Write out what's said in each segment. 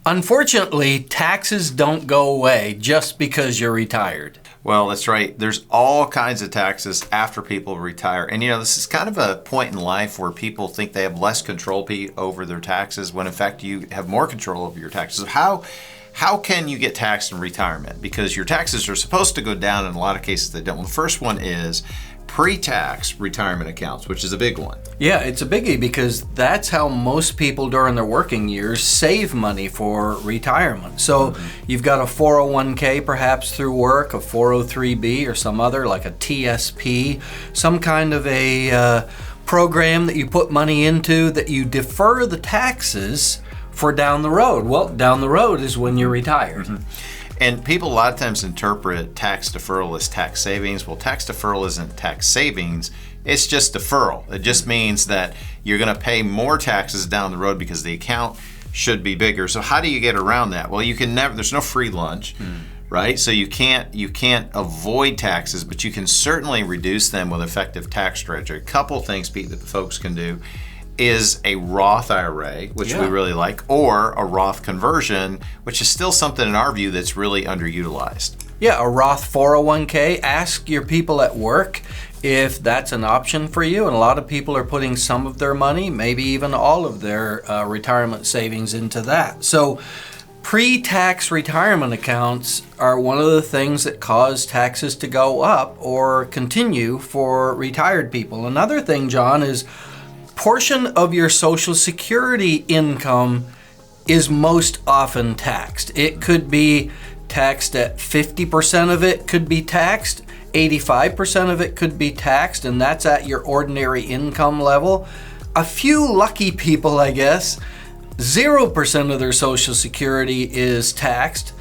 Unfortunately, taxes don't go away just because you're retired. Well, that's right. There's all kinds of taxes after people retire. And this is kind of a point in life where people think they have less control over their taxes when in fact you have more control over your taxes. How can you get taxed in retirement? Because your taxes are supposed to go down, in a lot of cases they don't. Well, the first one is pre-tax retirement accounts, which is a big one. Yeah, it's a biggie because that's how most people during their working years save money for retirement. So you've got a 401k perhaps through work, a 403b or some other like a TSP, some kind of a program that you put money into that you defer the taxes for down the road. Well, down the road is when you're retired. And people a lot of times interpret tax deferral as tax savings. Well, tax deferral isn't tax savings, it's just deferral. It just means that you're going to pay more taxes down the road because the account should be bigger. So how do you get around that? Well, you can never, there's no free lunch, right? So you can't avoid taxes, but you can certainly reduce them with effective tax strategy. A couple things, Pete, that the folks can do is a Roth IRA, which we really like, or a Roth conversion, which is still something in our view that's really underutilized. Yeah, a Roth 401k. Ask your people at work if that's an option for you. And a lot of people are putting some of their money, maybe even all of their retirement savings into that. So pre-tax retirement accounts are one of the things that cause taxes to go up or continue for retired people. Another thing, John, is portion of your Social Security income is most often taxed. It could be taxed at 50% of it could be taxed, 85% of it could be taxed, and that's at your ordinary income level. A few lucky people, I guess, 0% of their Social Security is taxed.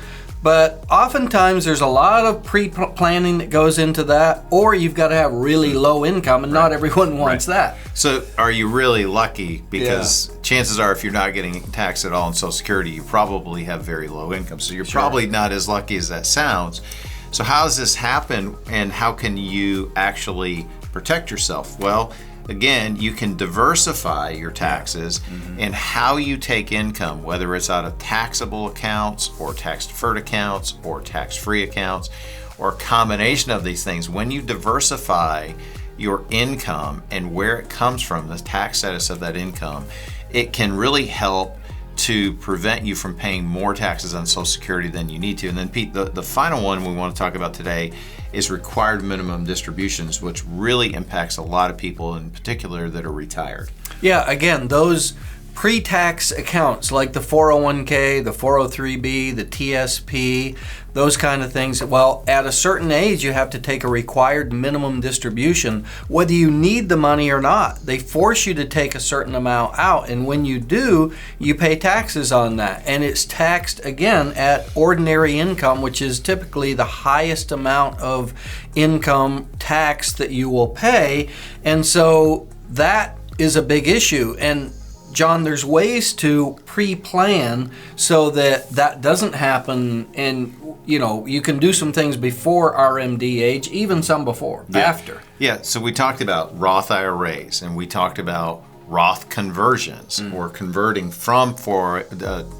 But oftentimes there's a lot of pre-planning that goes into that, or you've got to have really low income, and not everyone wants that. So are you really lucky? Because chances are if you're not getting taxed at all on Social Security, you probably have very low income. So you're probably not as lucky as that sounds. So how does this happen, and how can you actually protect yourself? Well, again, you can diversify your taxes and how you take income, whether it's out of taxable accounts or tax deferred accounts or tax-free accounts or a combination of these things. When you diversify your income and where it comes from, the tax status of that income, it can really help to prevent you from paying more taxes on Social Security than you need to. And then Pete, the final one we want to talk about today is required minimum distributions, which really impacts a lot of people, in particular that are retired. Yeah, again, those pre-tax accounts like the 401k, the 403b, the TSP, those kind of things. Well, at a certain age, you have to take a required minimum distribution, whether you need the money or not. They force you to take a certain amount out, and when you do, you pay taxes on that. And it's taxed, again, at ordinary income, which is typically the highest amount of income tax that you will pay. And so that is a big issue. And John, there's ways to pre-plan so that that doesn't happen, and you can do some things before RMD age, even some before, after. Yeah, so we talked about Roth IRAs, and we talked about Roth conversions, or converting from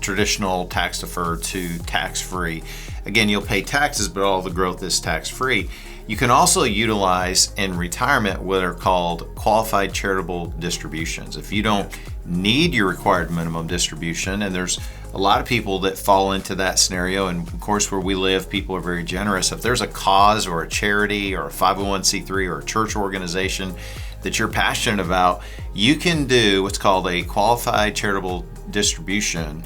traditional tax deferred to tax-free. Again, you'll pay taxes, but all the growth is tax-free. You can also utilize in retirement what are called qualified charitable distributions. If you don't need your required minimum distribution, and there's a lot of people that fall into that scenario, and of course where we live, people are very generous. If there's a cause or a charity or a 501c3 or a church organization that you're passionate about, you can do what's called a qualified charitable distribution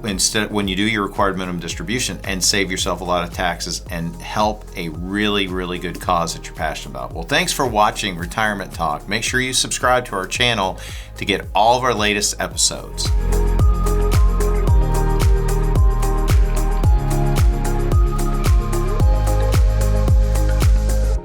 instead when you do your required minimum distribution, and save yourself a lot of taxes and help a really, really good cause that you're passionate about. Well, thanks for watching Retirement Talk. Make sure you subscribe to our channel to get all of our latest episodes.